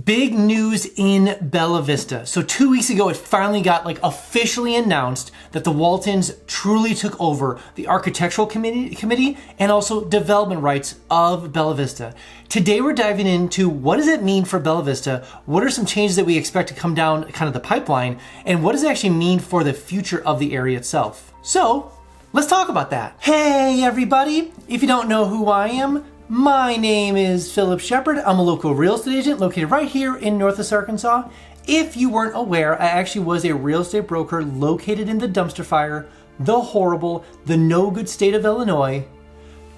Big news in Bella Vista. So 2 weeks ago, it finally got officially announced that the Waltons truly took over the architectural committee and also development rights of Bella Vista. Today, we're diving into what does it mean for Bella Vista? What are some changes that we expect to come down kind of the pipeline? And what does it actually mean for the future of the area itself? So let's talk about that. Hey, everybody. If you don't know who I am, my name is Phillip Shepard. I'm a local real estate agent located right here in Northwest Arkansas. If you weren't aware, I actually was a real estate broker located in the dumpster fire, the horrible, the no good state of Illinois,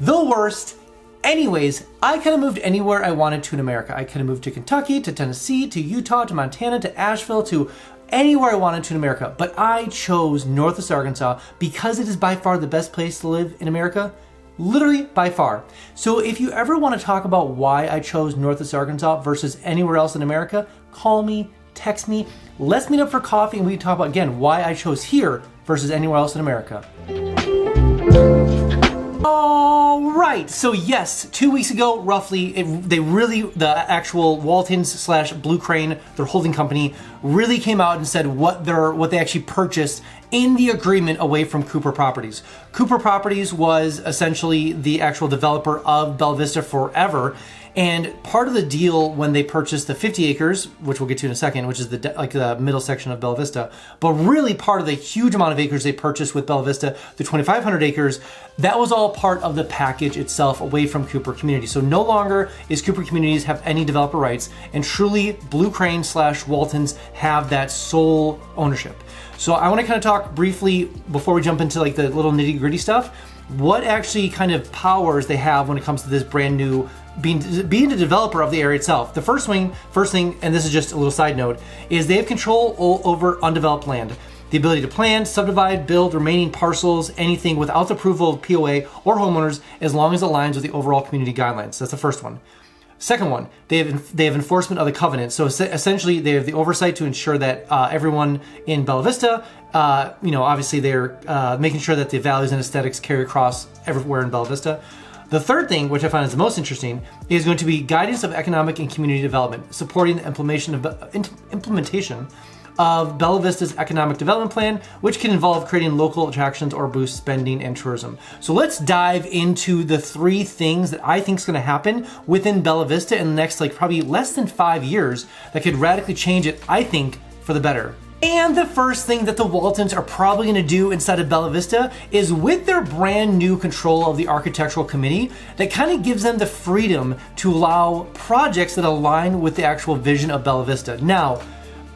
the worst. Anyways, I could have moved anywhere I wanted to in America. I could have moved to Kentucky, to Tennessee, to Utah, to Montana, to Asheville, to anywhere I wanted to in America. But I chose Northwest Arkansas because it is by far the best place to live in America. Literally by far. So if you ever want to talk about why I chose Northwest Arkansas versus anywhere else in America, call me, text me, let's meet up for coffee and we can talk about, again, why I chose here versus anywhere else in America. All right, so yes, 2 weeks ago, roughly, the actual Waltons / Blue Crane, their holding company, really came out and said what they actually purchased in the agreement away from Cooper Properties. Cooper Properties was essentially the actual developer of Bella Vista forever. And part of the deal when they purchased the 50 acres, which we'll get to in a second, which is the middle section of Bella Vista, but really part of the huge amount of acres they purchased with Bella Vista, the 2,500 acres, that was all part of the package itself away from Cooper Communities. So no longer is Cooper Communities have any developer rights, and truly Blue Crane / Waltons have that sole ownership. So I want to kind of talk briefly before we jump into the little nitty gritty stuff, what actually kind of powers they have when it comes to this brand new being the developer of the area itself. The first thing, and this is just a little side note, is they have control over undeveloped land. The ability to plan, subdivide, build remaining parcels, anything without the approval of POA or homeowners, as long as it aligns with the overall community guidelines. That's the first one. Second one, they have enforcement of the covenant. So essentially, they have the oversight to ensure that everyone in Bella Vista, obviously they're making sure that the values and aesthetics carry across everywhere in Bella Vista. The third thing, which I find is the most interesting, is going to be guidance of economic and community development, supporting the implementation of Bella Vista's economic development plan, which can involve creating local attractions or boost spending and tourism. So let's dive into the three things that I think is going to happen within Bella Vista in the next probably less than 5 years that could radically change it, I think, for the better. And the first thing that the Waltons are probably going to do inside of Bella Vista is with their brand new control of the architectural committee, that kind of gives them the freedom to allow projects that align with the actual vision of Bella Vista. Now,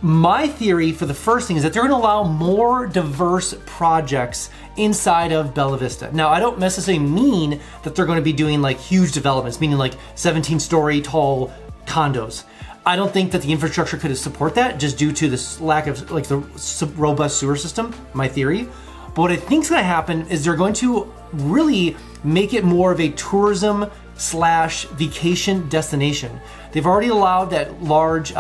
my theory for the first thing is that they're going to allow more diverse projects inside of Bella Vista. Now, I don't necessarily mean that they're going to be doing huge developments, meaning 17-story tall condos. I don't think that the infrastructure could support that just due to this lack of the robust sewer system, my theory. But what I think is going to happen is they're going to really make it more of a tourism / vacation destination. They've already allowed that large,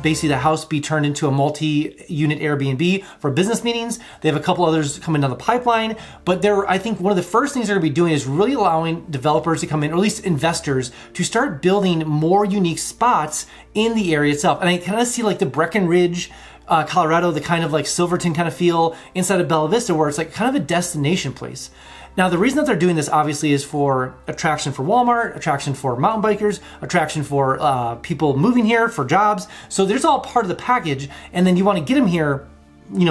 basically the house be turned into a multi-unit Airbnb for business meetings. They have a couple others coming down the pipeline, but I think one of the first things they're gonna be doing is really allowing developers to come in, or at least investors, to start building more unique spots in the area itself. And I kind of see the Breckenridge, Colorado, the kind of Silverton kind of feel inside of Bella Vista, where it's kind of a destination place. Now, the reason that they're doing this obviously is for attraction for Walmart, attraction for mountain bikers, attraction for people moving here for jobs. So there's all part of the package. And then you want to get them here,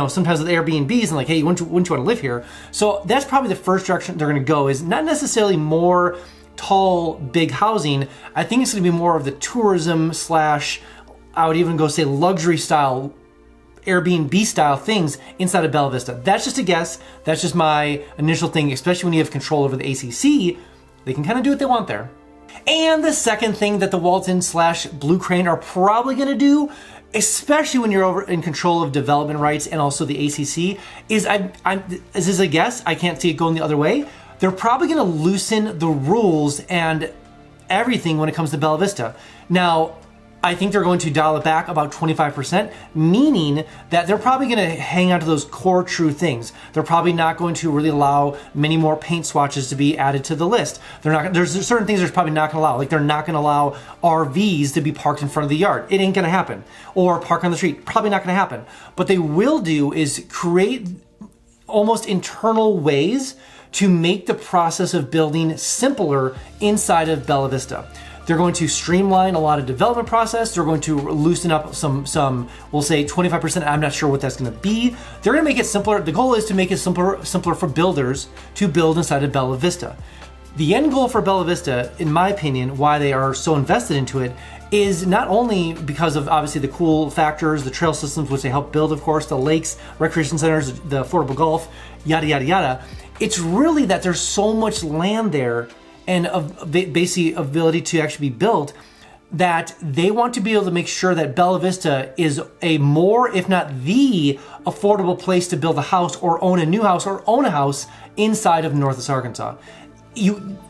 sometimes with Airbnbs and hey, wouldn't you want to live here? So that's probably the first direction they're going to go, is not necessarily more tall, big housing. I think it's going to be more of the tourism / I would even go say luxury style, Airbnb style things inside of Bella Vista. That's just a guess. That's just my initial thing, especially when you have control over the ACC. They can kind of do what they want there. And the second thing that the Waltons / Blue Crane are probably going to do, especially when you're over in control of development rights and also the ACC, is this is a guess. I can't see it going the other way. They're probably going to loosen the rules and everything when it comes to Bella Vista. Now, I think they're going to dial it back about 25%, meaning that they're probably going to hang on to those core true things. They're probably not going to really allow many more paint swatches to be added to the list. There's certain things they're probably not going to allow. Like they're not going to allow RVs to be parked in front of the yard. It ain't going to happen. Or park on the street. Probably not going to happen. What they will do is create almost internal ways to make the process of building simpler inside of Bella Vista. They're going to streamline a lot of development process. They're going to loosen up some we'll say 25%. I'm not sure what that's going to be. They're going to make it simpler. The goal is to make it simpler for builders to build inside of Bella Vista. The end goal for Bella Vista, in my opinion, why they are so invested into it, is not only because of obviously the cool factors, the trail systems, which they help build, of course, the lakes, recreation centers, the affordable golf, yada, yada, yada. It's really that there's so much land there and basically ability to actually be built that they want to be able to make sure that Bella Vista is a more, if not the affordable place to build a house or own a new house or own a house inside of Northwest Arkansas.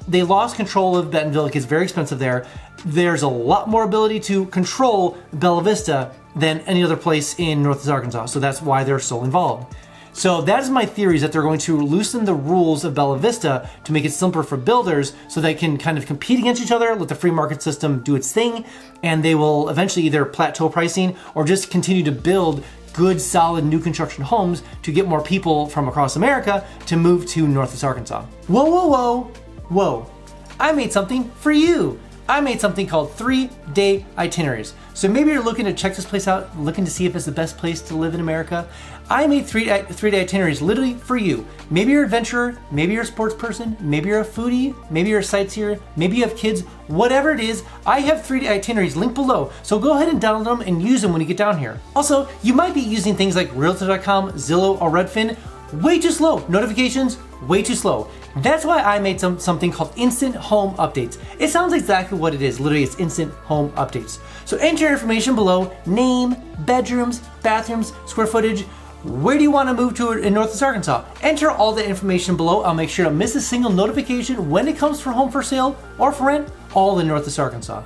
They lost control of Bentonville. It gets very expensive there. There's a lot more ability to control Bella Vista than any other place in Northwest Arkansas. So that's why they're so involved. So that is my theory, is that they're going to loosen the rules of Bella Vista to make it simpler for builders so they can kind of compete against each other, let the free market system do its thing, and they will eventually either plateau pricing or just continue to build good, solid new construction homes to get more people from across America to move to Northwest Arkansas. Whoa, whoa, whoa, whoa. I made something for you. I made something called 3-day itineraries. So maybe you're looking to check this place out, looking to see if it's the best place to live in America. I made 3-day itineraries literally for you. Maybe you're an adventurer, maybe you're a sports person, maybe you're a foodie, maybe you're a sightseer, maybe you have kids, whatever it is, I have 3-day itineraries linked below. So go ahead and download them and use them when you get down here. Also, you might be using things like Realtor.com, Zillow, or Redfin. Way too slow. Notifications, way too slow. That's why I made something called Instant Home Updates. It sounds exactly what it is. Literally, it's Instant Home Updates. So enter your information below: name, bedrooms, bathrooms, square footage. Where do you want to move to in Northwest Arkansas? Enter all the information below. I'll make sure to miss a single notification when it comes for home for sale or for rent, all in Northwest Arkansas.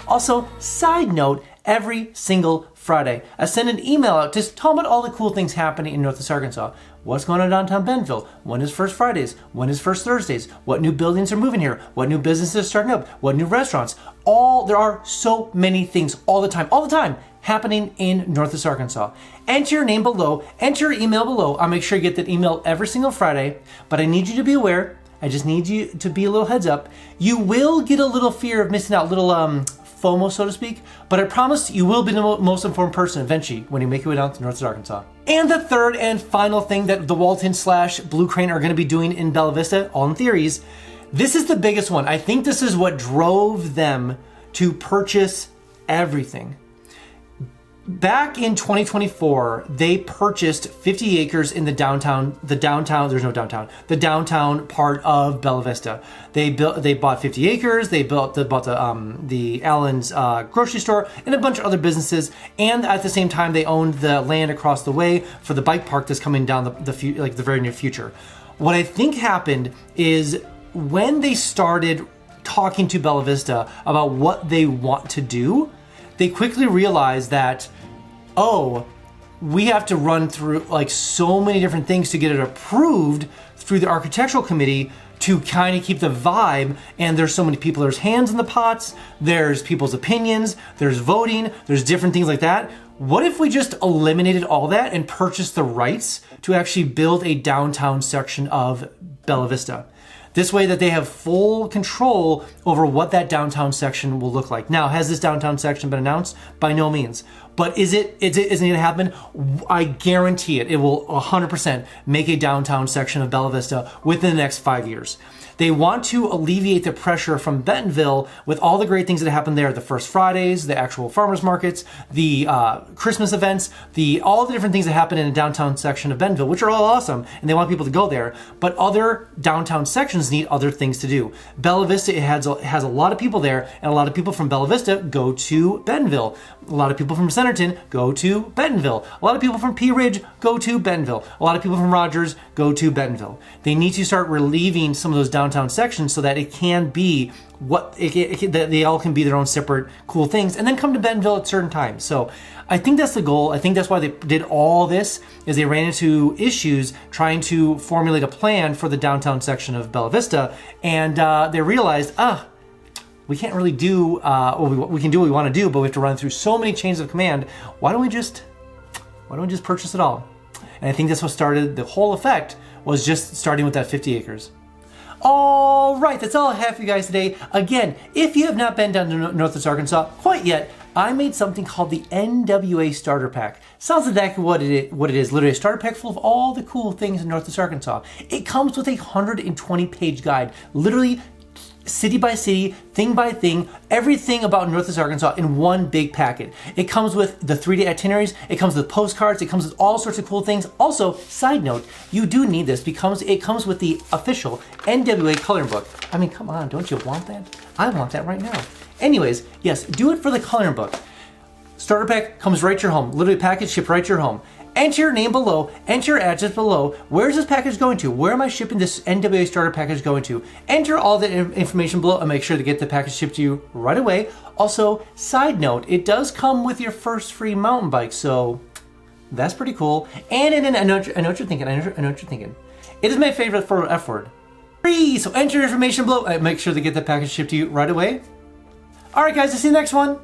Also, side note, every single Friday, I send an email out just talking about all the cool things happening in Northwest Arkansas. What's going on in downtown Bentonville? When is First Fridays? When is First Thursdays? What new buildings are moving here? What new businesses are starting up? What new restaurants? There are so many things all the time happening in Northwest Arkansas. Enter your name below, enter your email below. I'll make sure you get that email every single Friday, but I need you to be aware. I just need you to be a little heads up. You will get a little fear of missing out, little FOMO, so to speak, but I promise you will be the most informed person eventually when you make your way down to Northwest Arkansas. And the third and final thing that the Waltons / Blue Crane are going to be doing in Bella Vista, all in theories, this is the biggest one. I think this is what drove them to purchase everything. Back in 2024, they purchased 50 acres in the downtown part of Bella Vista. They bought 50 acres, they bought the Allen's grocery store and a bunch of other businesses, and at the same time they owned the land across the way for the bike park that's coming down the very near future. What I think happened is when they started talking to Bella Vista about what they want to do, they quickly realized that, oh, we have to run through so many different things to get it approved through the architectural committee to kind of keep the vibe. And there's so many people, there's hands in the pots, there's people's opinions, there's voting, there's different things like that. What if we just eliminated all that and purchased the rights to actually build a downtown section of Bella Vista? This way that they have full control over what that downtown section will look like. Now, has this downtown section been announced? By no means. But is it going to happen? I guarantee it. It will 100% make a downtown section of Bella Vista within the next 5 years. They want to alleviate the pressure from Bentonville with all the great things that happen there, the First Fridays, the actual farmers markets, the Christmas events, all the different things that happen in the downtown section of Bentonville, which are all awesome, and they want people to go there. But other downtown sections need other things to do. Bella Vista has a lot of people there, and a lot of people from Bella Vista go to Bentonville. A lot of people from Centerton go to Bentonville. A lot of people from Pea Ridge go to Bentonville. A lot of people from Rogers go to Bentonville. They need to start relieving some of those downtown downtown section so that it can be that they all can be their own separate cool things, and then come to Bentonville at certain times. So I think that's the goal. I think that's why they did all this, is they ran into issues trying to formulate a plan for the downtown section of Bella Vista, and they realized, we can't really do, we can do what we want to do, but we have to run through so many chains of command. Why don't we just purchase it all? And I think that's what started the whole effect, was just starting with that 50 acres. All right, that's all I have for you guys today. Again, if you have not been down to Northwest Arkansas quite yet, I made something called the NWA Starter Pack. Sounds exactly what it is. Literally a starter pack full of all the cool things in Northwest Arkansas. It comes with a 120-page guide, literally city by city, thing by thing, everything about Northwest Arkansas in one big packet. It comes with the 3-day itineraries, it comes with postcards, it comes with all sorts of cool things. Also, side note, you do need this because it comes with the official NWA coloring book. I mean, come on, don't you want that? I want that right now. Anyways, yes, do it for the coloring book. Starter pack comes right to your home, literally package shipped right to your home. Enter your name below, enter your address below. Where's this package going to? Where am I shipping this NWA starter package going to? Enter all the information below and make sure to get the package shipped to you right away. Also, side note, it does come with your first free mountain bike, so that's pretty cool. And I know what you're thinking, I know what you're thinking. It is my favorite for F word. Free, so enter your information below and make sure to get the package shipped to you right away. All right, guys, I'll see you next one.